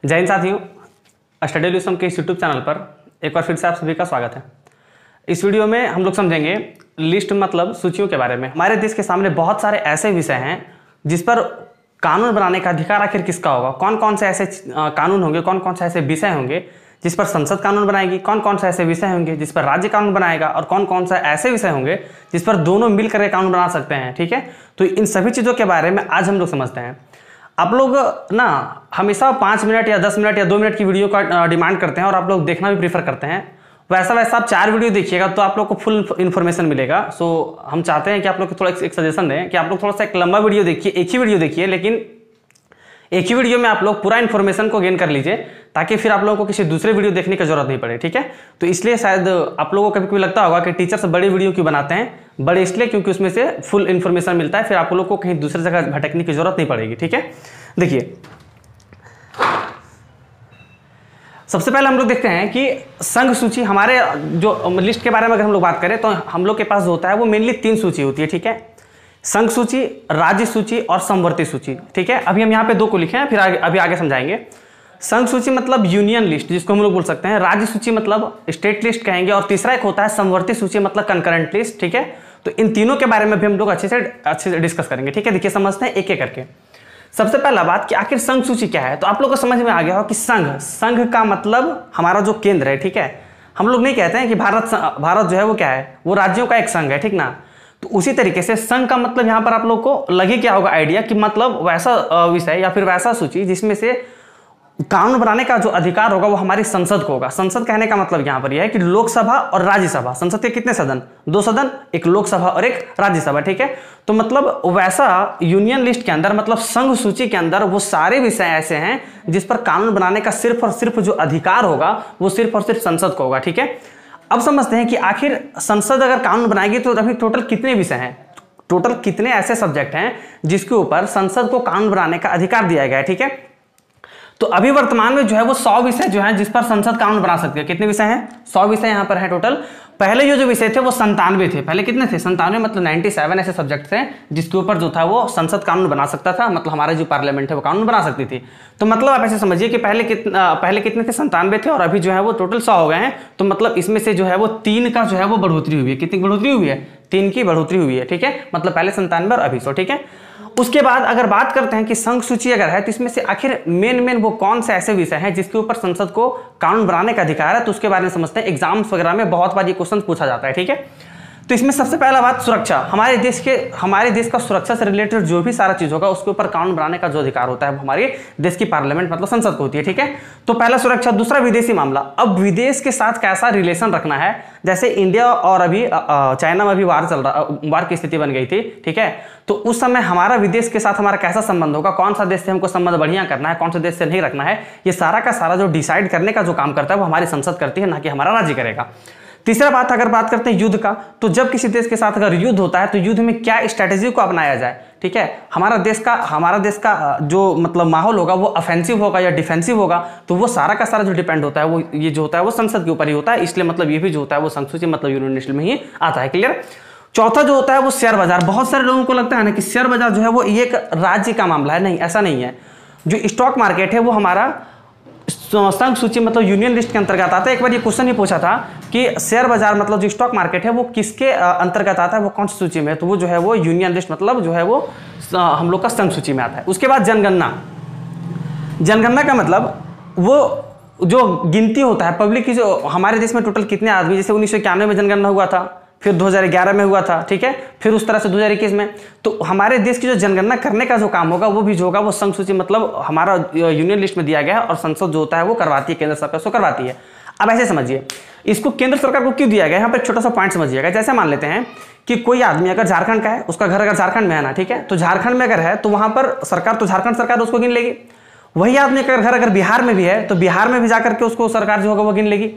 जय हिंद साथियों, स्टडी ल्यूसम के इस यूट्यूब चैनल पर एक बार फिर से आप सभी का स्वागत है। इस वीडियो में हम लोग समझेंगे लिस्ट मतलब सूचियों के बारे में। हमारे देश के सामने बहुत सारे ऐसे विषय हैं जिस पर कानून बनाने का अधिकार आखिर किसका होगा, कौन कौन से ऐसे कानून होंगे, कौन कौन से ऐसे विषय होंगे जिस पर संसद कानून बनाएगी, कौन कौन से ऐसे विषय होंगे जिस पर राज्य कानून बनाएगा और कौन कौन से ऐसे विषय होंगे जिस पर दोनों मिलकर कानून बना सकते हैं। ठीक है, तो इन सभी चीज़ों के बारे में आज हम लोग समझते हैं। आप लोग ना हमेशा 5 मिनट या 10 मिनट या 2 मिनट की वीडियो का डिमांड करते हैं और आप लोग देखना भी प्रीफर करते हैं। वैसा आप 4 वीडियो देखिएगा तो आप लोग को फुल इन्फॉर्मेशन मिलेगा। सो हम चाहते हैं कि आप लोग को थोड़ा एक सजेशन दें कि आप लोग थोड़ा सा एक लंबा वीडियो देखिए, एक ही वीडियो देखिए, लेकिन एक ही वीडियो में आप लोग पूरा इन्फॉर्मेशन को गेन कर लीजिए ताकि फिर आप लोगों को किसी दूसरे वीडियो देखने की जरूरत नहीं पड़े। ठीक है, तो इसलिए शायद आप लोगों को कभी कभी लगता होगा कि टीचर्स बड़े वीडियो क्यों बनाते हैं, बड़े इसलिए क्योंकि उसमें से फुल इन्फॉर्मेशन मिलता है, फिर आप लोग को कहीं दूसरी जगह भटकने की जरूरत नहीं पड़ेगी। ठीक है, देखिए सबसे पहले हम लोग देखते हैं कि संघ सूची, हमारे जो लिस्ट के बारे में अगर हम लोग बात करें तो हम लोग के पास जो होता है वो मेनली 3 सूची होती है। ठीक है, संघ सूची, राज्य सूची और समवर्ती सूची। ठीक है, अभी हम यहाँ पे 2 को लिखे हैं, फिर अभी आगे समझाएंगे। संघ सूची मतलब यूनियन लिस्ट जिसको हम लोग बोल सकते हैं, राज्य सूची मतलब स्टेट लिस्ट कहेंगे, और तीसरा एक होता है समवर्ती सूची मतलब कंकरेंट लिस्ट। ठीक है, तो इन तीनों के बारे में भी हम लोग अच्छे से डिस्कस करेंगे। ठीक है, देखिए समझते हैं एक एक करके। सबसे पहला बात कि आखिर संघ सूची क्या है, तो आप लोग को समझ में आ गया हो कि संघ का मतलब हमारा जो केंद्र है। ठीक है, हम लोग नहीं कहते हैं कि भारत जो है वो क्या है, वो राज्यों का एक संघ है। ठीक ना, तो उसी तरीके से संघ का मतलब यहां पर आप लोग को लगे क्या होगा आइडिया कि मतलब वैसा विषय या फिर वैसा सूची जिसमें से कानून बनाने का जो अधिकार होगा वो हमारी संसद को होगा। संसद कहने का मतलब यहां पर यह है कि लोकसभा और राज्यसभा, संसद के कितने सदन, 2 सदन, एक लोकसभा और एक राज्यसभा। ठीक है, तो मतलब वैसा यूनियन लिस्ट के अंदर मतलब संघ सूची के अंदर वो सारे विषय ऐसे हैं जिस पर कानून बनाने का सिर्फ और सिर्फ जो अधिकार होगा वो सिर्फ और सिर्फ संसद को होगा। ठीक है, अब समझते हैं कि आखिर संसद अगर कानून बनाएगी तो अभी टोटल कितने विषय हैं, टोटल कितने ऐसे सब्जेक्ट हैं जिसके ऊपर संसद को कानून बनाने का अधिकार दिया गया है। ठीक है, तो अभी वर्तमान में जो है वो 100 विषय जो हैं जिस पर संसद कानून बना सकती है। कितने विषय हैं? 100 विषय यहाँ पर है टोटल। पहले जो विषय थे वो 97 थे। पहले कितने थे? 97 मतलब 97 ऐसे सब्जेक्ट थे जिसके ऊपर जो था वो संसद कानून बना सकता था, मतलब हमारे जो पार्लियामेंट है वो कानून बना सकती थी। तो मतलब आप ऐसे समझिए कि पहले कितने थे? 97 थे और अभी जो है वो टोटल 100 हो गए हैं। तो मतलब इसमें से जो है वो 3 का जो है वो बढ़ोतरी हुई है। कितनी बढ़ोतरी हुई है? 3 की बढ़ोतरी हुई है। ठीक है, मतलब पहले 97 और अभी 100। ठीक है, उसके बाद अगर बात करते हैं कि संघ सूची अगर है तो इसमें से आखिर मेन वो कौन से ऐसे विषय हैं जिसके ऊपर संसद को कानून बनाने का अधिकार है, तो उसके बारे में समझते हैं। एग्जाम्स वगैरह में बहुत बार ये क्वेश्चन पूछा जाता है। ठीक है, तो इसमें सबसे पहला बात सुरक्षा, हमारे देश का सुरक्षा से रिलेटेड जो भी सारा चीज होगा उसके ऊपर कानून बनाने का जो अधिकार होता है वो हमारे देश की पार्लियामेंट मतलब संसद को होती है। ठीक है, तो पहला सुरक्षा। दूसरा विदेशी मामला, अब विदेश के साथ कैसा रिलेशन रखना है, जैसे इंडिया और अभी चाइना में अभी वार की स्थिति बन गई थी। ठीक है, तो उस समय हमारा विदेश के साथ हमारा कैसा संबंध होगा, कौन सा देश से हमको संबंध बढ़िया करना है, कौन सा देश से नहीं रखना है, ये सारा का सारा जो डिसाइड करने का जो काम करता है वो हमारी संसद करती है, ना कि हमारा राज्य करेगा। तीसरा बात, अगर बात करते हैं युद्ध का, तो जब किसी देश के साथ अगर युद्ध होता है तो युद्ध में क्या स्ट्रेटेजी को अपनाया जाए। ठीक है, हमारा देश का जो मतलब माहौल होगा वो ऑफेंसिव होगा या डिफेंसिव होगा, तो वो सारा का सारा जो डिपेंड होता है वो ये जो होता है वो संसद के ऊपर ही होता है। इसलिए मतलब ये भी जो होता है वो संघ सूची मतलब यूनियन लिस्ट में ही आता है। क्लियर। चौथा जो होता है वो शेयर बाजार। बहुत सारे लोगों को लगता है ना कि शेयर बाजार जो है वो एक राज्य का मामला है, नहीं, ऐसा नहीं है। जो स्टॉक मार्केट है वो हमारा संघ सूची मतलब यूनियन लिस्ट के अंतर्गत आता है। एक बार ये क्वेश्चन ही पूछा था कि शेयर बाजार मतलब जो स्टॉक मार्केट है वो किसके अंतर्गत आता है, वो कौन सी सूची में है, तो वो जो है वो यूनियन लिस्ट मतलब जो है वो हम लोग का संघ सूची में आता है। उसके बाद जनगणना का मतलब वो जो गिनती होता है पब्लिक की, जो हमारे देश में टोटल कितने आदमी, जैसे 1991 में जनगणना हुआ था, फिर 2011 में हुआ था। ठीक है, फिर उस तरह से 2021 में, तो हमारे देश की जो जनगणना करने का जो काम होगा वो भी जो होगा वो संघ सूची मतलब हमारा यूनियन लिस्ट में दिया गया है और संसद जो होता है वो करवाती है, केंद्र सरकार उसको करवाती है। अब ऐसे समझिए इसको केंद्र सरकार को क्यों दिया गया है, यहाँ पर एक छोटा सा पॉइंट समझिएगा। जैसे मान लेते हैं कि कोई आदमी अगर झारखंड का है, उसका घर अगर झारखंड में है ना, ठीक है, तो झारखंड में अगर है तो वहां पर सरकार, तो झारखंड सरकार उसको गिन लेगी। वही आदमी का घर अगर बिहार में भी है तो बिहार में भी जाकर के उसको सरकार जो होगा वो गिन लेगी।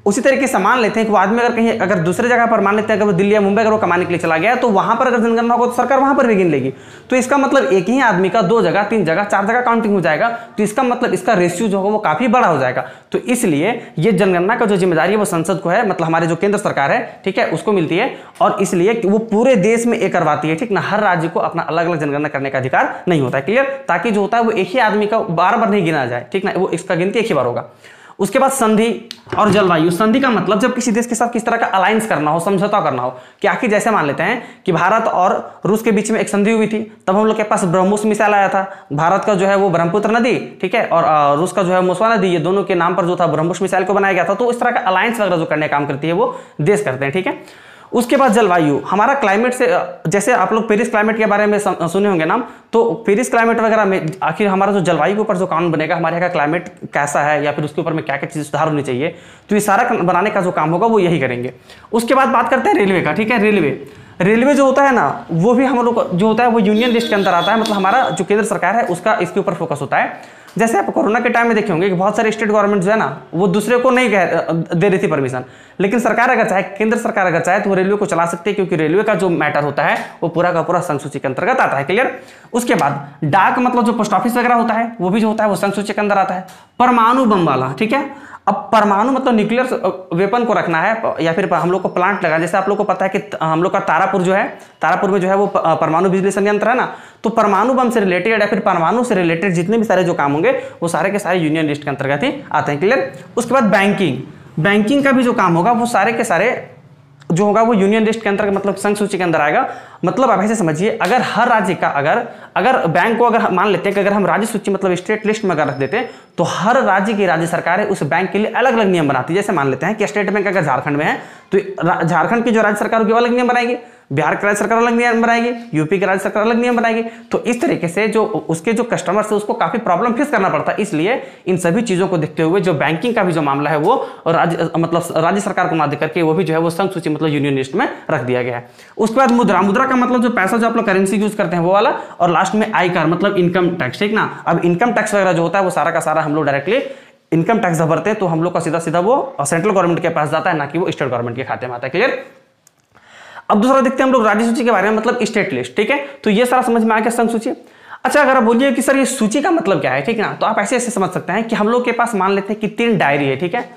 उसी तरीके से मान लेते हैं कि वो आदमी अगर कहीं अगर दूसरे जगह पर मान लेते हैं अगर वो दिल्ली या मुंबई अगर वो कमाने के लिए चला गया तो वहां पर अगर जनगणना होगा तो सरकार वहां पर भी गिन लेगी। तो इसका मतलब एक ही आदमी का 2 जगह 3 जगह 4 जगह काउंटिंग हो जाएगा। तो इसका मतलब इसका रेशियो जो होगा वो काफी बड़ा हो जाएगा। तो इसलिए ये जनगणना का जो जिम्मेदारी है वो संसद को है, मतलब हमारे जो केंद्र सरकार है, ठीक है, उसको मिलती है। और इसलिए वो पूरे देश में एक करवाती है, ठीक ना। हर राज्य को अपना अलग अलग जनगणना करने का अधिकार नहीं होता है। क्लियर? ताकि जो होता है वो एक ही आदमी का बार बार नहीं गिना जाए, ठीक ना, वो इसका गिनती एक ही बार होगा। उसके बाद संधि और जलवायु। संधि का मतलब जब किसी देश के साथ किस तरह का अलायंस करना हो, समझौता करना हो, कि आखिर जैसे मान लेते हैं कि भारत और रूस के बीच में एक संधि हुई थी, तब हम लोग के पास ब्रह्मोस मिसाइल आया था। भारत का जो है वो ब्रह्मपुत्र नदी, ठीक है, और रूस का जो है मोस्वा नदी, ये दोनों के नाम पर जो था ब्रह्मोस मिसाइल को बनाया गया था। तो इस तरह का अलायंस वगैरह जो करने का काम करती है वो देश करते हैं, ठीक है। उसके बाद जलवायु, हमारा क्लाइमेट से, जैसे आप लोग पेरिस क्लाइमेट के बारे में सुने होंगे नाम, तो पेरिस क्लाइमेट वगैरह में आखिर हमारा जो जलवायु के ऊपर जो कानून बनेगा, हमारे यहाँ का क्लाइमेट कैसा है या फिर उसके ऊपर में क्या क्या चीज़ सुधार होनी चाहिए, तो ये सारा बनाने का जो काम होगा वो यही करेंगे। उसके बाद बात करते हैं रेलवे का, ठीक है। रेलवे जो होता है ना, वो भी हम लोग जो होता है वो यूनियन लिस्ट के अंदर आता है, मतलब हमारा जो केंद्र सरकार है उसका इसके ऊपर फोकस होता है। जैसे आप कोरोना के टाइम में देखे होंगे कि बहुत सारे स्टेट गवर्नमेंट जो है ना वो दूसरे को नहीं दे रही थी परमिशन, लेकिन सरकार अगर चाहे, केंद्र सरकार अगर चाहे तो वो रेलवे को चला सकती है, क्योंकि रेलवे का जो मैटर होता है वो पूरा का पूरा संघ सूची के अंतर्गत आता है। क्लियर? उसके बाद डाक, मतलब जो पोस्ट ऑफिस वगैरह होता है वो भी जो होता है वो संघ सूची के अंदर आता है। परमाणु बम वाला, ठीक है। अब परमाणु मतलब न्यूक्लियर वेपन को रखना है या फिर हम लोग को प्लांट लगा, जैसे आप लोग को पता है कि हम लोग का तारापुर जो है, तारापुर में जो है वो परमाणु बिजली संयंत्र है ना, तो परमाणु बम से रिलेटेड या फिर परमाणु से रिलेटेड जितने भी सारे जो काम होंगे वो सारे के सारे यूनियन लिस्ट के अंतर्गत ही आते हैं। क्लियर? उसके बाद बैंकिंग का भी जो काम होगा वो सारे के सारे जो होगा वो यूनियन लिस्ट के अंतर्गत, मतलब संघ सूची के अंदर आएगा। मतलब आप ऐसे समझिए, अगर हर राज्य का अगर बैंक को अगर मान लेते हैं कि अगर हम राज्य सूची मतलब स्टेट लिस्ट में अगर रख देते हैं तो हर राज्य की राज्य सरकार है उस बैंक के लिए अलग अलग नियम बनाती है। जैसे मान लेते हैं कि स्टेट बैंक अगर झारखंड में है तो झारखंड की जो राज्य सरकार होगी अलग नियम बनाएगी, बिहार की राज्य सरकार अलग नियम बनाएगी, यूपी की राज्य सरकार अलग नियम बनाएगी। तो इस तरीके से जो उसके जो कस्टमर्स है उसको काफी प्रॉब्लम फेस करना पड़ता है। इसलिए इन सभी चीजों को देखते हुए जो बैंकिंग का भी जो मामला है वो राज्य सरकार को ना देकर के वो भी जो है वो संघ सूची मतलब यूनियन लिस्ट में रख दिया गया है। उसके बाद मुद्रा का मतलब जो पैसा जो आप लोग करेंसी यूज करते हैं वो वाला, और लास्ट में आयकर मतलब इनकम टैक्स, ठीक ना। अब इनकम टैक्स वगैरह जो होता है वो सारा का सारा हम लोग डायरेक्टली इनकम टैक्स भरते हैं, तो हम लोग का सीधा सीधा वो सेंट्रल गवर्नमेंट के पास जाता है, ना कि वो स्टेट गवर्नमेंट के खाते में आता है। क्लियर? अब दूसरा देखते हैं हम लोग राज्य सूची के बारे में, मतलब स्टेट लिस्ट, ठीक है। तो ये सारा समझ में आ गया संघ सूची। अच्छा, अगर आप बोलिए कि सर ये सूची का मतलब क्या है, ठीक है ना, तो आप ऐसे ऐसे समझ सकते हैं कि हम लोग के पास मान लेते हैं कि 3 डायरी है, ठीक है,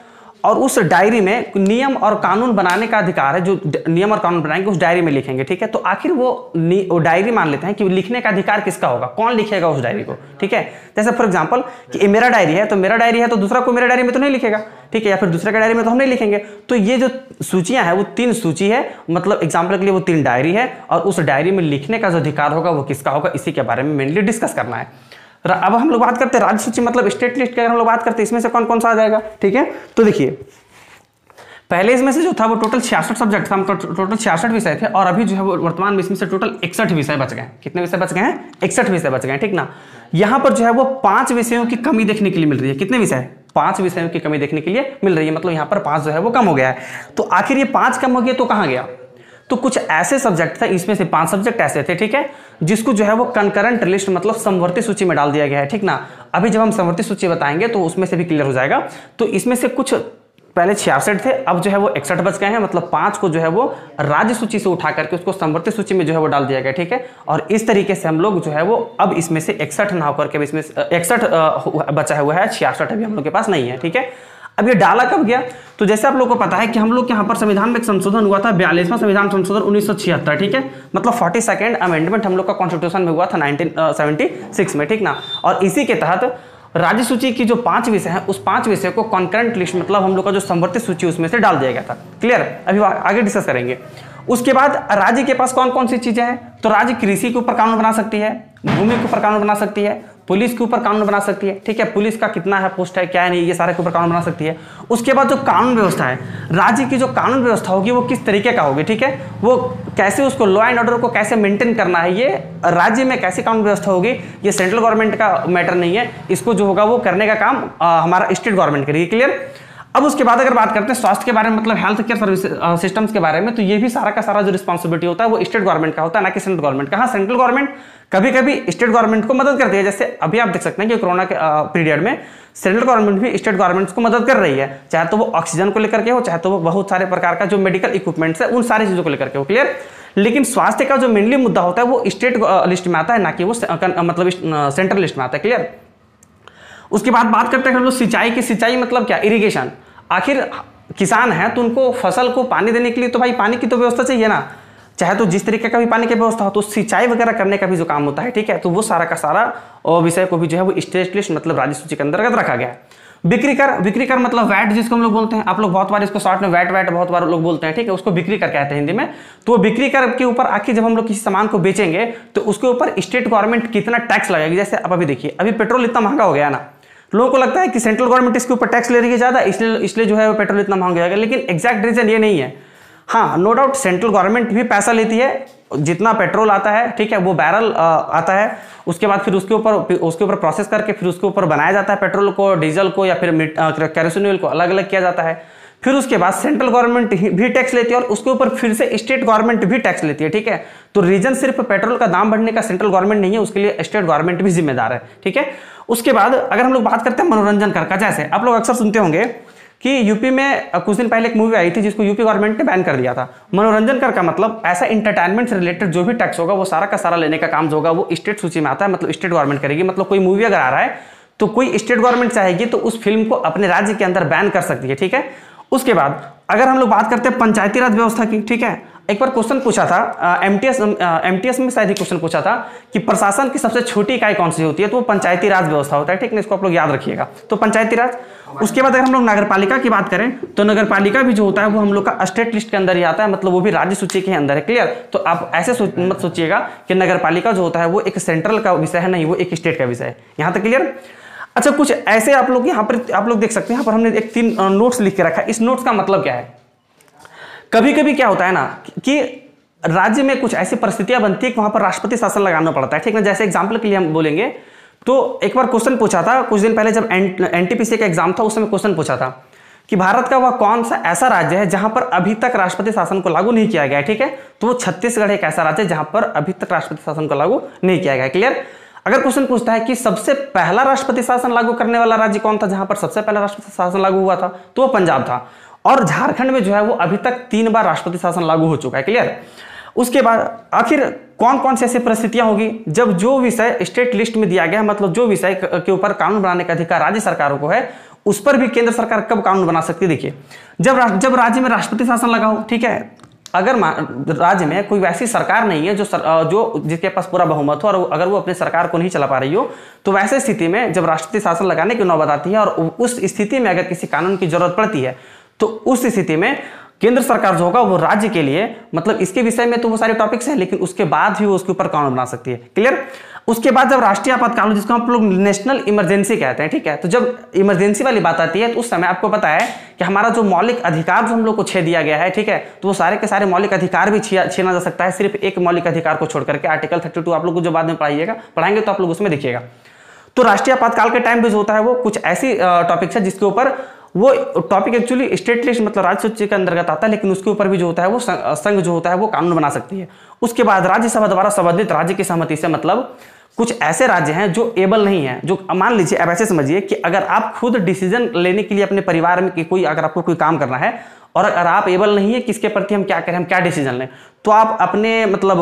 और उस डायरी में नियम और कानून बनाने का अधिकार है। जो नियम और कानून बनाएंगे उस डायरी में लिखेंगे, ठीक है। तो आखिर वो डायरी मान लेते हैं कि लिखने का अधिकार किसका होगा, कौन लिखेगा उस डायरी को, ठीक है। जैसे फॉर एग्जांपल कि मेरा डायरी है, तो मेरा डायरी है तो दूसरा को मेरा डायरी में तो नहीं लिखेगा, ठीक है, या फिर दूसरे का डायरी में तो हम नहीं लिखेंगे। तो ये जो सूचियां है वो 3 सूची है, मतलब एग्जाम्पल के लिए वो 3 डायरी है, और उस डायरी में लिखने का जो अधिकार होगा वो किसका होगा, इसी के बारे में मेनली डिस्कस करना है। अब हम लोग बात करते हैं राज्य सूची मतलब स्टेट लिस्ट की। अगर हम लोग बात करते हैं इसमें से कौन कौन सा आ जाएगा, ठीक है। तो देखिए, पहले इसमें से जो था वो टोटल 66 सब्जेक्ट था, मतलब टोटल 66 विषय थे, और अभी जो है वो वर्तमान में इसमें से टोटल 61 विषय बच गए। कितने विषय बच गए हैं? 61 विषय बच गए, ठीक ना। यहाँ पर जो है वो 5 विषयों की कमी देखने के लिए मिल रही है। कितने विषय? 5 विषयों की कमी देखने के लिए मिल रही है, मतलब यहाँ पर 5 जो है वो कम हो गया है। तो आखिर ये 5 कम हो गया तो कहाँ गया? तो कुछ ऐसे सब्जेक्ट थे, इसमें से 5 सब्जेक्ट ऐसे थे, ठीक है, जिसको जो है वो कंकरेंट लिस्ट मतलब समवर्ती सूची में डाल दिया गया है, ठीक ना। अभी जब हम समवर्ती सूची बताएंगे तो उसमें से भी क्लियर हो जाएगा। तो इसमें से कुछ पहले 66 थे, अब जो है वो 61 बच गए हैं, मतलब 5 को जो है वो राज्य सूची से उठा करके उसको समवर्ती सूची में जो है वो डाल दिया गया, ठीक है। और इस तरीके से हम लोग जो है वो अब इसमें से 61 ना होकर के इसमें 61 बचा हुआ है, 66 अभी हम लोग के पास नहीं है, ठीक है। अब ये डाला कब गया? तो जैसे आप लोग को पता है कि हम लोग यहाँ पर संविधान में एक संशोधन हुआ था, 42वां संविधान संशोधन 1976, ठीक है, मतलब 42nd अमेंडमेंट हम लोग का कॉन्स्टिट्यूशन में हुआ था 1976 में, ठीक ना। और इसी के तहत राज्य सूची की जो 5 विषय हैं उस 5 विषय को कॉन्करेंट लिस्ट मतलब हम लोग का जो समवर्ती सूची उसमें से डाल दिया गया था। क्लियर? अभी आगे डिस्कस करेंगे। उसके बाद राज्य के पास कौन कौन सी चीजें हैं? तो राज्य कृषि के ऊपर कानून बना सकती है, भूमि के ऊपर कानून बना सकती है, पुलिस के ऊपर कानून बना सकती है, ठीक है, पुलिस का कितना है पोस्ट है क्या है नहीं, ये सारे के ऊपर कानून बना सकती है। उसके बाद जो कानून व्यवस्था है, राज्य की जो कानून व्यवस्था होगी वो किस तरीके का होगी, ठीक है, वो कैसे उसको लॉ एंड ऑर्डर को कैसे मेंटेन करना है, ये राज्य में कैसी कानून व्यवस्था होगी, ये सेंट्रल गवर्नमेंट का मैटर नहीं है, इसको जो होगा वो करने का काम हमारा स्टेट गवर्नमेंट करेगी। क्लियर? अब उसके बाद अगर बात करते हैं स्वास्थ्य के बारे में, मतलब हेल्थ केयर सर्विस सिस्टम्स के बारे में, तो ये भी सारा का सारा जो रिस्पॉन्सिबिलिटी होता है वो स्टेट गवर्नमेंट का होता है, ना कि सेंट्रल गवर्नमेंट का। हाँ, सेंट्रल गवर्नमेंट कभी कभी स्टेट गवर्नमेंट को मदद करती है, जैसे अभी आप देख सकते हैं कि कोरोना के पीरियड में सेंट्रल गवर्नमेंट भी स्टेट गवर्नमेंट्स को मदद कर रही है, चाहे तो वो ऑक्सीजन को लेकर के हो, चाहे तो वो बहुत सारे प्रकार का जो मेडिकल इक्विपमेंट्स है उन सारी चीजों को लेकर के हो। क्लियर। लेकिन स्वास्थ्य का जो मेनली मुद्दा होता है वो स्टेट लिस्ट में आता है, ना कि वो मतलब सेंट्रल लिस्ट में आता है। क्लियर। उसके बाद बात करते हैं हम लोग सिंचाई की। सिंचाई मतलब क्या? इरिगेशन। आखिर किसान है तो उनको फसल को पानी देने के लिए तो भाई पानी की तो व्यवस्था चाहिए ना, चाहे तो जिस तरीके का भी पानी की व्यवस्था हो, तो सिंचाई वगैरह करने का भी जो काम होता है, ठीक है, तो वो सारा का सारा विषय को भी जो है वो स्टेट लिस्ट मतलब राज्य सूची के अंतर्गत रखा गया है। बिक्री कर। बिक्री कर मतलब वैट जिसको हम लोग बोलते हैं, आप लोग बहुत बार इसको शॉर्ट में वैट बहुत बार लोग बोलते हैं, ठीक है, उसको बिक्री कर कहते हैं हिंदी में। तो बिक्री कर के ऊपर आखिर जब हम लोग किसी सामान को बेचेंगे तो उसके ऊपर स्टेट गवर्नमेंट कितना टैक्स लगाएगी। जैसे अब अभी देखिए, अभी पेट्रोल इतना महंगा हो गया ना, लोगों को लगता है कि सेंट्रल गवर्नमेंट इसके ऊपर टैक्स ले रही है ज्यादा, इसलिए जो है वो पेट्रोल इतना महंगा हो जाएगा, लेकिन एग्जैक्ट रीजन ये नहीं है। हाँ, नो डाउट सेंट्रल गवर्नमेंट भी पैसा लेती है, जितना पेट्रोल आता है, ठीक है, वो बैरल आता है, उसके बाद फिर उसके ऊपर प्रोसेस करके फिर उसके ऊपर बनाया जाता है पेट्रोल को, डीजल को या फिर कैरोसिन ऑयल को अलग अलग किया जाता है। फिर उसके बाद सेंट्रल गवर्नमेंट भी टैक्स लेती है और उसके ऊपर फिर से स्टेट गवर्नमेंट भी टैक्स लेती है, ठीक है। तो रीजन सिर्फ पेट्रोल का दाम बढ़ने का सेंट्रल गवर्नमेंट नहीं है, उसके लिए स्टेट गवर्नमेंट भी जिम्मेदार है, ठीक है। उसके बाद अगर हम लोग बात करते हैं मनोरंजन कर का, जैसे आप लोग अक्सर सुनते होंगे कि यूपी में कुछ दिन पहले एक मूवी आई थी जिसको यूपी गवर्नमेंट ने बैन कर दिया था। मनोरंजन कर का मतलब ऐसा इंटरटेनमेंट से रिलेटेड जो भी टैक्स होगा वो सारा का सारा लेने का काम जो होगा वो स्टेट सूची में आता है, मतलब स्टेट गवर्नमेंट करेगी। मतलब कोई मूवी अगर आ रहा है तो कोई स्टेट गवर्नमेंट चाहेगी तो उस फिल्म को अपने राज्य के अंदर बैन कर सकती है, ठीक है। उसके बाद अगर हम लोग बात करते हैं पंचायती राज व्यवस्था की, ठीक है, एक बार क्वेश्चन पूछा था एमटीएस में शायद ही क्वेश्चन पूछा था कि प्रशासन की सबसे छोटी इकाई कौन सी होती है, तो वो पंचायती राज व्यवस्था होता है, ठीक है, इसको आप लोग याद रखिएगा। तो पंचायती राज। उसके बाद अगर हम लोग नगरपालिका की बात करें तो नगरपालिका भी जो होता है वो हम लोग का स्टेट लिस्ट के अंदर ही आता है, मतलब वो भी राज्य सूची के अंदर है। क्लियर। तो आप ऐसे मत सोचिएगा कि नगरपालिका जो होता है वो एक सेंट्रल का विषय है, नहीं, वो एक स्टेट का विषय है। यहां तक क्लियर। अच्छा, कुछ ऐसे आप लोग यहाँ पर आप लोग देख सकते हैं, यहाँ पर हमने एक 3 नोट्स लिख के रखा है। इस नोट्स का मतलब क्या है? कभी कभी क्या होता है ना कि राज्य में कुछ ऐसी परिस्थितियां बनती है कि वहां पर राष्ट्रपति शासन लगाना पड़ता है, ठीक है। जैसे एग्जांपल के लिए हम बोलेंगे तो एक बार क्वेश्चन पूछा था कुछ दिन पहले जब एनटीपीसी का एग्जाम था, उस समय क्वेश्चन पूछा था कि भारत का वह कौन सा ऐसा राज्य है जहां पर अभी तक राष्ट्रपति शासन को लागू नहीं किया गया है, ठीक है। तो वो छत्तीसगढ़ एक ऐसा राज्य है जहां पर अभी तक राष्ट्रपति शासन को लागू नहीं किया गया है। क्लियर। अगर क्वेश्चन पूछता है कि सबसे पहला राष्ट्रपति शासन लागू करने वाला राज्य कौन था जहां पर सबसे पहला राष्ट्रपति शासन लागू हुआ था, तो वो पंजाब था। और झारखंड में जो है वो अभी तक 3 बार राष्ट्रपति शासन लागू हो चुका है। क्लियर। उसके बाद आखिर कौन कौन सी ऐसी परिस्थितियां होगी जब जो विषय स्टेट लिस्ट में दिया गया, मतलब जो विषय के ऊपर कानून बनाने का अधिकार राज्य सरकारों को है, उस पर भी केंद्र सरकार कब कानून बना सकती है? देखिए, जब राज्य में राष्ट्रपति शासन लगा हो, ठीक है, अगर राज्य में कोई वैसी सरकार नहीं है जो जिसके पास पूरा बहुमत हो और अगर वो अपनी सरकार को नहीं चला पा रही हो, तो वैसे स्थिति में जब राष्ट्रपति शासन लगाने की नौबत आती है और उस स्थिति में अगर किसी कानून की जरूरत पड़ती है, तो उस स्थिति में केंद्र सरकार जो होगा वो राज्य के लिए, मतलब इसके विषय में तो वो सारे टॉपिक्स हैं, लेकिन उसके बाद भी वो उसके ऊपर कानून बना सकती है। क्लियर। उसके बाद जब राष्ट्रीय आपातकाल, जिसको हम लोग नेशनल इमरजेंसी कहते हैं, ठीक है, तो जब इमरजेंसी वाली बात आती है तो उस समय आपको पता है कि हमारा जो मौलिक अधिकार जो हम लोग को छीन दिया गया है, ठीक है, तो वो सारे के सारे मौलिक अधिकार भी छीना जा सकता है, सिर्फ एक मौलिक अधिकार को छोड़ करके। आर्टिकल 32 आप लोग को जो बाद में पढ़ाएंगे तो आप लोग उसमें देखिएगा। तो राष्ट्रीय आपातकाल के टाइम पे जो होता है वो कुछ ऐसी टॉपिक्स है जिसके ऊपर वो टॉपिक एक्चुअली स्टेट लिस्ट मतलब राज्य सूची के अंतर्गत आता है, लेकिन उसके ऊपर भी जो होता है वो संघ जो होता है वो कानून बना सकती है। उसके बाद राज्यसभा द्वारा संबंधित राज्य की सहमति से, मतलब कुछ ऐसे राज्य हैं जो एबल नहीं है, जो मान लीजिए अब ऐसे समझिए कि अगर आप खुद डिसीजन लेने के लिए अपने परिवार में कोई अगर आपको कोई काम करना है और अगर आप एबल नहीं है किसके प्रति हम क्या करें, हम क्या डिसीजन लें, तो आप अपने मतलब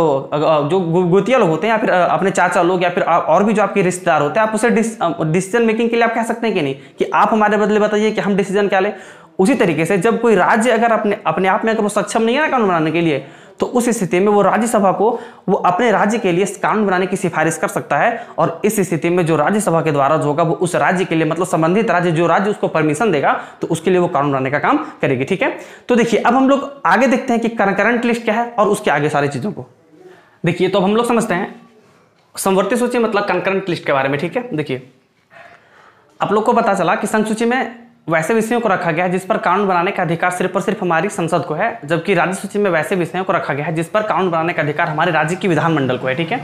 जो गोतिया लोग होते हैं या फिर अपने चाचा लोग या फिर और भी जो आपके रिश्तेदार होते हैं, आप उसे डिसीजन मेकिंग के लिए आप कह सकते हैं कि नहीं कि आप हमारे बदले बताइए कि हम डिसीजन क्या लें। उसी तरीके से जब कोई राज्य अगर अपने आप में अगर वो सक्षम नहीं है ना कानून बनाने के लिए, तो उस स्थिति में वो राज्यसभा को वो अपने राज्य के लिए कानून बनाने की सिफारिश कर सकता है, और इस स्थिति में जो राज्यसभा के द्वारा जो होगा वो उस राज्य के लिए, मतलब संबंधित राज्य जो राज्य उसको परमिशन देगा तो उसके लिए वो कानून बनाने का काम करेगी। ठीक है, तो देखिए अब हम लोग आगे देखते हैं कि करंट लिस्ट क्या है और उसके आगे सारी चीजों को देखिए। तो अब हम लोग समझते हैं समवर्ती सूची मतलब कंकरेंट लिस्ट के बारे में। ठीक है, देखिए आप लोग को पता चला कि संघ सूची में वैसे विषयों को रखा गया है जिस पर कानून बनाने का अधिकार सिर्फ और सिर्फ हमारी संसद को है, जबकि राज्य सूची में वैसे विषयों को रखा गया है जिस पर कानून बनाने का अधिकार हमारे राज्य की विधानमंडल को है। ठीक है,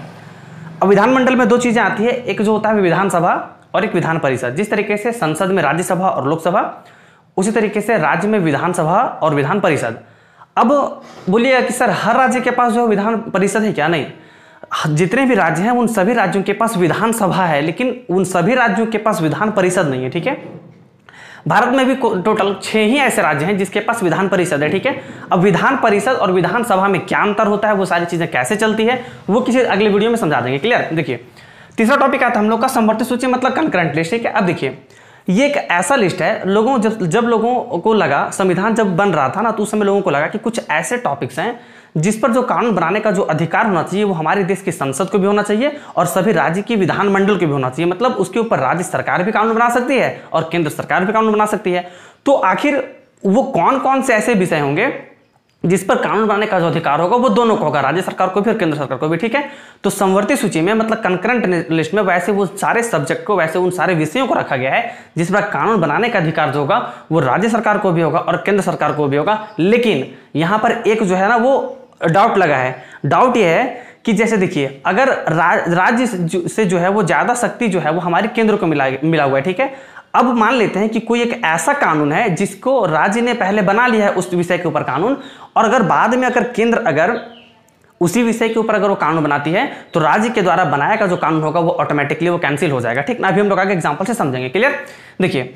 अब विधानमंडल में दो चीजें आती है, एक जो होता है विधानसभा और एक विधान परिषद। जिस तरीके से संसद में राज्यसभा और लोकसभा, उसी तरीके से राज्य में विधानसभा और विधान परिषद। अब बोलिएगा कि सर हर राज्य के पास जो विधान परिषद है क्या? नहीं, जितने भी राज्य हैं उन सभी राज्यों के पास विधानसभा है, लेकिन उन सभी राज्यों के पास विधान परिषद नहीं है। ठीक है, भारत में भी टोटल 6 ही ऐसे राज्य हैं जिसके पास विधान परिषद है। ठीक है, अब विधान परिषद और विधानसभा में क्या अंतर होता है, वो सारी चीजें कैसे चलती है, वो किसी अगले वीडियो में समझा देंगे। क्लियर? देखिए, तीसरा टॉपिक आता है हम लोग का समवर्ती सूची मतलब कंकरेंट लिस्ट। ठीक है, अब देखिए ये एक ऐसा लिस्ट है, लोगों जब लोगों को लगा, संविधान जब बन रहा था ना, तो उस समय लोगों को लगा कि कुछ ऐसे टॉपिक्स हैं जिस पर जो कानून बनाने का जो अधिकार होना चाहिए वो हमारे देश की संसद को भी होना चाहिए और सभी राज्य की विधानमंडल को भी होना चाहिए। मतलब उसके ऊपर राज्य सरकार भी कानून बना सकती है और केंद्र सरकार भी कानून बना सकती है। तो आखिर वो कौन कौन से ऐसे विषय होंगे जिस पर कानून बनाने का जो अधिकार होगा वो दोनों को होगा, राज्य सरकार को भी और केंद्र सरकार को भी। ठीक है, तो समवर्ती सूची में मतलब कंकरेंट लिस्ट में वैसे वो सारे सब्जेक्ट को, वैसे उन सारे विषयों को रखा गया है जिस पर कानून बनाने का अधिकार जो होगा वो राज्य सरकार को भी होगा और केंद्र सरकार को भी होगा। लेकिन यहां पर एक जो है ना वो डाउट लगा है। डाउट ये है कि जैसे देखिए, अगर राज्य से जो है वो ज्यादा शक्ति जो है वो हमारे केंद्र को मिला हुआ है। ठीक है, अब मान लेते हैं कि कोई एक ऐसा कानून है जिसको राज्य ने पहले बना लिया है उस विषय के ऊपर कानून, और अगर बाद में अगर केंद्र अगर उसी विषय के ऊपर अगर वो कानून बनाती है तो राज्य के द्वारा बनाया का जो कानून होगा वो ऑटोमेटिकली वो कैंसिल हो जाएगा। ठीक ना, अभी हम लोग आगे एग्जांपल से समझेंगे। क्लियर? देखिए,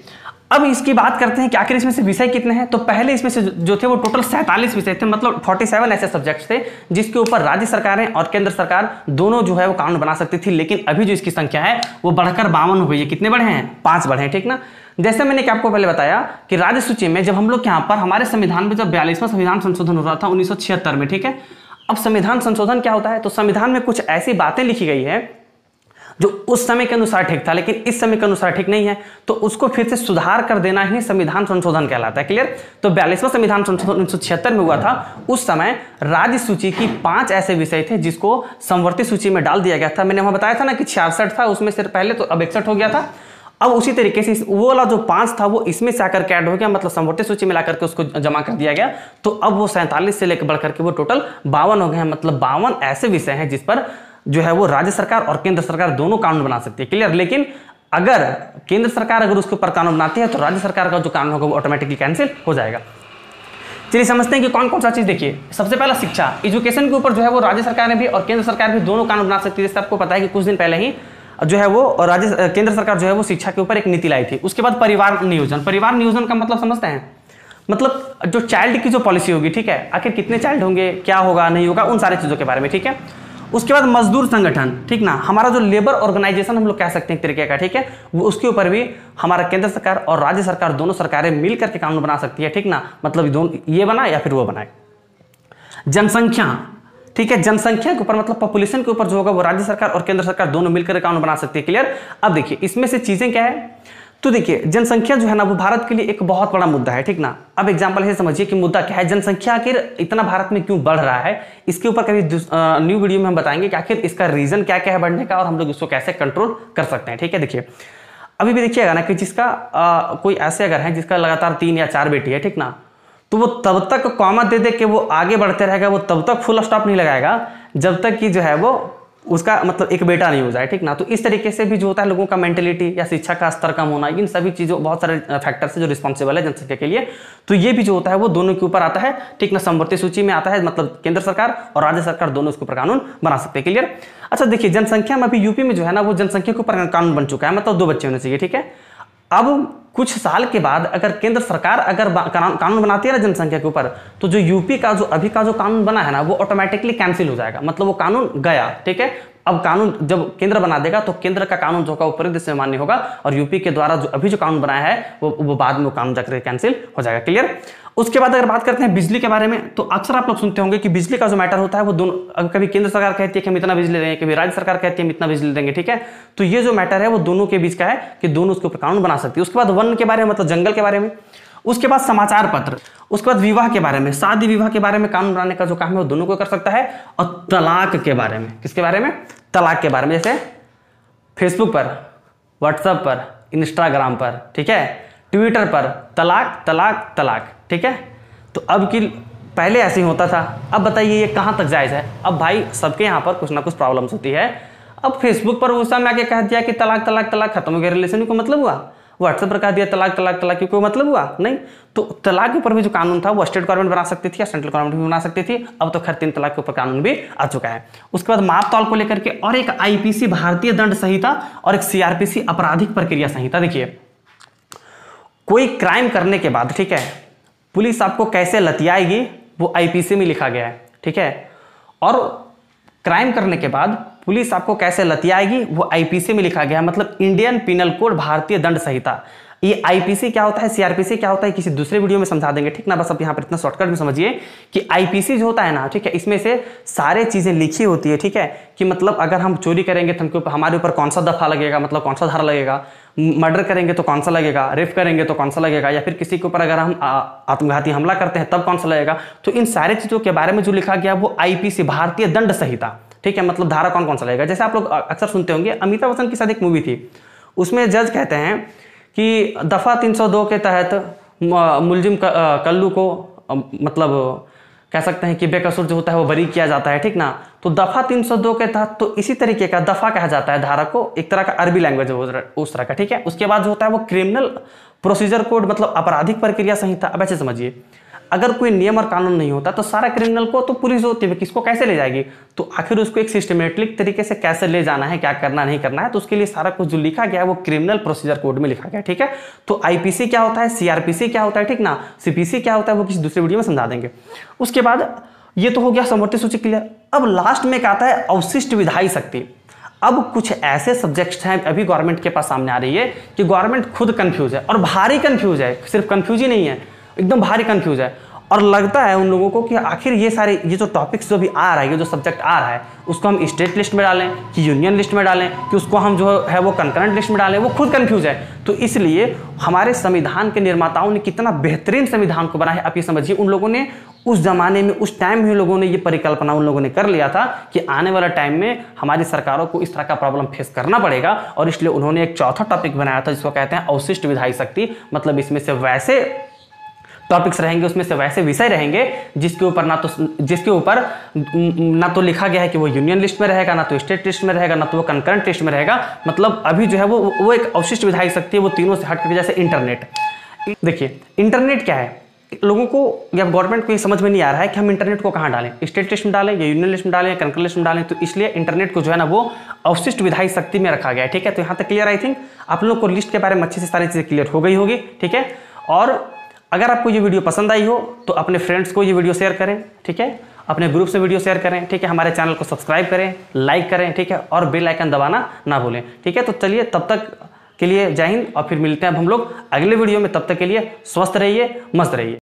अब इसकी बात करते हैं कि आखिर इसमें से विषय कितने हैं। तो पहले इसमें से जो थे वो टोटल 47 विषय थे, मतलब 47 ऐसे सब्जेक्ट्स थे जिसके ऊपर राज्य सरकारें और केंद्र सरकार दोनों जो है वो कानून बना सकती थी। लेकिन अभी जो इसकी संख्या है वो बढ़कर 52 हो गई है। कितने बढ़े हैं? 5 बढ़े हैं। ठीक ना, जैसे मैंने कि आपको पहले बताया कि राज्य सूची में जब हम लोग यहाँ पर हमारे संविधान में जब 42वां संविधान संशोधन हो रहा था 1976 में। ठीक है, अब संविधान संशोधन क्या होता है? तो संविधान में कुछ ऐसी बातें लिखी गई है जो उस समय के अनुसार ठीक था लेकिन इस समय के अनुसार ठीक नहीं है, तो उसको फिर से सुधार कर देना ही संविधान संशोधन कहलाता है। क्लियर? तो 42वां संविधान संशोधन 1976 में हुआ था। उस समय राज्य सूची की 5 ऐसे विषय थे जिसको समवर्ती सूची में डाल दिया गया था। मैंने वहां बताया था ना कि 66 था उसमें से पहले, तो अब 61 हो गया था। अब उसी तरीके से वो वाला जो 5 था वो इसमें से आकर के ऐड हो गया, मतलब समवर्ती सूची में लाकर के उसको जमा कर दिया गया। तो अब वो 47 से लेकर बढ़कर के वो टोटल 52 हो गए हैं। मतलब 52 ऐसे विषय हैं जिस पर जो है वो राज्य सरकार और केंद्र सरकार दोनों कानून बना सकती है। क्लियर? लेकिन अगर केंद्र सरकार अगर उसके ऊपर कानून बनाती है तो राज्य सरकार का जो कानून होगा वो ऑटोमेटिकली कैंसिल हो जाएगा। चलिए समझते हैं कि कौन कौन सा चीज। देखिए, सबसे पहला शिक्षा, एजुकेशन के ऊपर जो है वो राज्य सरकार ने भी और केंद्र सरकार भी दोनों कानून बना सकती है। जैसे आपको पता है कि कुछ दिन पहले ही जो है वो केंद्र सरकार जो है वो शिक्षा के ऊपर एक नीति लाई थी। उसके बाद परिवार नियोजन। परिवार नियोजन का मतलब समझते हैं? मतलब जो चाइल्ड की जो पॉलिसी होगी, ठीक है, आखिर कितने चाइल्ड होंगे, क्या होगा नहीं होगा, उन सारी चीजों के बारे में। ठीक है, उसके बाद मजदूर संगठन, ठीक ना, हमारा जो लेबर ऑर्गेनाइजेशन हम लोग कह सकते हैं एक तरीके का। ठीक है, वो उसके ऊपर भी हमारा केंद्र सरकार और राज्य सरकार दोनों सरकारें मिलकर के कानून बना सकती है। ठीक ना, मतलब दोनों ये बना या फिर वो बनाए। जनसंख्या, ठीक है, जनसंख्या के ऊपर मतलब पॉपुलेशन के ऊपर जो होगा वो राज्य सरकार और केंद्र सरकार दोनों मिलकर कानून बना सकती है। क्लियर? अब देखिए इसमें से चीजें क्या है, तो देखिए जनसंख्या जो है ना वो भारत के लिए एक बहुत बड़ा मुद्दा है। ठीक ना, अब एग्जांपल से समझिए कि मुद्दा क्या है, जनसंख्या आखिर इतना भारत में क्यों बढ़ रहा है। इसके ऊपर कभी न्यू वीडियो में हम बताएंगे कि आखिर इसका रीजन क्या क्या है बढ़ने का और हम लोग इसको कैसे कंट्रोल कर सकते हैं। ठीक है, देखिए अभी भी देखिएगा ना कि जिसका कोई ऐसे अगर है जिसका लगातार 3 या 4 बेटी है, ठीक ना, तो वो तब तक कॉमा दे दे के वो आगे बढ़ते रहेगा, वो तब तक फुल स्टॉप नहीं लगाएगा जब तक कि जो है वो उसका मतलब एक बेटा नहीं हो जाए। ठीक ना, तो इस तरीके से भी जो होता है लोगों का मेंटेलिटी या शिक्षा का स्तर कम होना, इन सभी चीजों बहुत सारे फैक्टर से जो रिस्पॉन्सिबल है जनसंख्या के लिए, तो ये भी जो होता है वो दोनों के ऊपर आता है। ठीक ना, समवर्ती सूची में आता है, मतलब केंद्र सरकार और राज्य सरकार दोनों इसके ऊपर कानून बना सकते हैं। क्लियर? अच्छा देखिए, जनसंख्या में अभी यूपी में जो है ना वो जनसंख्या के ऊपर कानून बन चुका है, मतलब 2 बच्चे होने चाहिए। ठीक है, अब कुछ साल के बाद अगर केंद्र सरकार अगर कानून बनाती है ना जनसंख्या के ऊपर, तो जो यूपी का जो अभी का जो कानून बना है ना वो ऑटोमेटिकली कैंसिल हो जाएगा, मतलब वो कानून गया। ठीक है, अब कानून जब केंद्र बना देगा तो केंद्र का कानून जो होगा वो पूरे देश में मान्य होगा और यूपी के द्वारा जो अभी जो कानून बनाया है वो बाद में वो कानून जाकर कैंसिल हो जाएगा। क्लियर? उसके बाद अगर बात करते हैं बिजली के बारे में, तो अक्सर आप लोग सुनते होंगे कि बिजली का जो मैटर होता है वो दोनों, कभी केंद्र सरकार कहती है कि हम इतना बिजली देंगे, कभी राज्य सरकार कहती है हम इतना बिजली देंगे। ठीक है, तो ये जो मैटर है वो दोनों के बीच का है कि दोनों उसके ऊपर कानून बना सकती है। उसके बाद वन के बारे में, मतलब जंगल के बारे में, उसके बाद समाचार पत्र, उसके बाद विवाह के बारे में, शादी विवाह के बारे में कानून बनाने का जो काम है वो दोनों को कर सकता है। और तलाक के बारे में, किसके बारे में? तलाक के बारे में, जैसे फेसबुक पर, व्हाट्सएप पर, इंस्टाग्राम पर, ठीक है, ट्विटर पर तलाक तलाक तलाक। ठीक है, तो अब की पहले ऐसे ही होता था, अब बताइए ये कहां तक जायज है। अब भाई सबके यहां पर कुछ ना कुछ प्रॉब्लम्स होती है। अब फेसबुक पर उस समय आके कह दिया कि तलाक तलाक तलाक, खत्म हो गया, रिलेशन को मतलब हुआ। व्हाट्सएप पर कह दिया तलाक तलाक तलाक, कोई मतलब हुआ नहीं। तो तलाक के ऊपर भी जो कानून था वो स्टेट गवर्नमेंट बना सकती थी या सेंट्रल गवर्नमेंट भी बना सकती थी। अब तो खैर 3 तलाक के ऊपर कानून भी आ चुका है। उसके बाद माप तौल को लेकर के और एक आईपीसी भारतीय दंड संहिता और एक सीआरपीसी आपराधिक प्रक्रिया संहिता। देखिए, कोई क्राइम करने के बाद, ठीक है, पुलिस आपको कैसे लतियाएगी वो आईपीसी में लिखा गया है, ठीक है। और क्राइम करने के बाद पुलिस आपको कैसे लतियाएगी वो आईपीसी में लिखा गया है, मतलब इंडियन पिनल कोड, भारतीय दंड संहिता। ये आईपीसी क्या होता है, सीआरपीसी क्या होता है, किसी दूसरे वीडियो में समझा देंगे, ठीक ना। बस अब यहाँ पर इतना शॉर्टकट में समझिए कि आईपीसी जो होता है ना, ठीक है, इसमें से सारे चीजें लिखी होती है, ठीक है, कि मतलब अगर हम चोरी करेंगे तो हमके ऊपर, हमारे ऊपर कौन सा दफा लगेगा, मतलब कौन सा धारा लगेगा, मर्डर करेंगे तो कौन सा लगेगा, रेप करेंगे तो कौन सा लगेगा, या फिर किसी के ऊपर अगर हम आत्मघाती हमला करते हैं तब कौन सा लगेगा। तो इन सारे चीजों के बारे में जो लिखा गया वो आईपीसी, भारतीय दंड संहिता, ठीक है, मतलब धारा कौन कौन सा लगेगा। जैसे आप लोग अक्सर सुनते होंगे, अमिताभ बच्चन के साथ एक मूवी थी, उसमें जज कहते हैं कि दफा 302 के तहत मुलजिम कल्लू को मतलब कह सकते हैं कि बेकसूर जो होता है वो बरी किया जाता है, ठीक ना। तो दफा 302 के तहत तो इसी तरीके का दफा कहा जाता है धारा को, एक तरह का अरबी लैंग्वेज उस तरह का, ठीक है। उसके बाद जो होता है वो क्रिमिनल प्रोसीजर कोड, मतलब आपराधिक प्रक्रिया संहिता। अब ऐसे समझिए, अगर कोई नियम और कानून नहीं होता तो सारा क्रिमिनल को तो पुलिस होती है, किसको कैसे ले जाएगी, तो आखिर उसको एक सिस्टमेटिक तरीके से कैसे ले जाना है, क्या करना नहीं करना है, तो उसके लिए सारा कुछ जो लिखा गया है वो क्रिमिनल प्रोसीजर कोड में लिखा गया है, ठीक है। तो आईपीसी क्या होता है, सीआरपीसी क्या होता है, ठीक ना, सीपीसी क्या होता है वो किसी दूसरे वीडियो में समझा देंगे। उसके बाद ये तो हो गया समवर्ती सूची क्लियर। अब लास्ट में क्या आता है, अवशिष्ट विधायी शक्ति। अब कुछ ऐसे सब्जेक्ट्स हैं अभी गवर्नमेंट के पास सामने आ रही है कि गवर्नमेंट खुद कंफ्यूज है, और भारी कंफ्यूज है, सिर्फ कंफ्यूज ही नहीं है, एकदम भारी कंफ्यूज है। और लगता है उन लोगों को कि आखिर ये जो टॉपिक्स जो भी आ रहा है, ये जो सब्जेक्ट आ रहा है, उसको हम स्टेट लिस्ट में डालें कि यूनियन लिस्ट में डालें, कि उसको हम जो है वो कंकरेंट लिस्ट में डालें, वो खुद कंफ्यूज है। तो इसलिए हमारे संविधान के निर्माताओं ने कितना बेहतरीन संविधान को बनाया है, आप ये समझिए। उन लोगों ने उस जमाने में, उस टाइम में लोगों ने ये परिकल्पना उन लोगों ने कर लिया था कि आने वाला टाइम में हमारी सरकारों को इस तरह का प्रॉब्लम फेस करना पड़ेगा, और इसलिए उन्होंने एक चौथा टॉपिक बनाया था जिसको कहते हैं अवशिष्ट विधायी शक्ति। मतलब इसमें से वैसे टॉपिक्स रहेंगे, उसमें से वैसे विषय रहेंगे जिसके ऊपर ना तो लिखा गया है कि वो यूनियन लिस्ट में रहेगा, ना तो स्टेट लिस्ट में रहेगा, ना तो वो कंकरेंट लिस्ट में रहेगा। मतलब अभी जो है वो एक अवशिष्ट विधायी शक्ति है, वो तीनों से हट करके। जैसे इंटरनेट, देखिए इंटरनेट क्या है, लोगों को या गवर्नमेंट को ये समझ में नहीं आ रहा है कि हम इंटरनेट को कहाँ डालें, स्टेट लिस्ट में डालें या यूनियन लिस्ट में डालें या कंकरेंट लिस्ट में डालें। तो इसलिए इंटरनेट को जो है ना वो अवशिष्ट विधायी शक्ति में रखा गया है, ठीक है। तो यहाँ तक क्लियर, आई थिंक आप लोगों को लिस्ट के बारे में अच्छे से सारी चीजें क्लियर हो गई होगी, ठीक है। और अगर आपको ये वीडियो पसंद आई हो तो अपने फ्रेंड्स को ये वीडियो शेयर करें, ठीक है, अपने ग्रुप से वीडियो शेयर करें, ठीक है। हमारे चैनल को सब्सक्राइब करें, लाइक करें, ठीक है, और बेल आइकन दबाना ना भूलें, ठीक है। तो चलिए, तब तक के लिए जय हिंद, और फिर मिलते हैं अब हम लोग अगले वीडियो में। तब तक के लिए स्वस्थ रहिए, मस्त रहिए।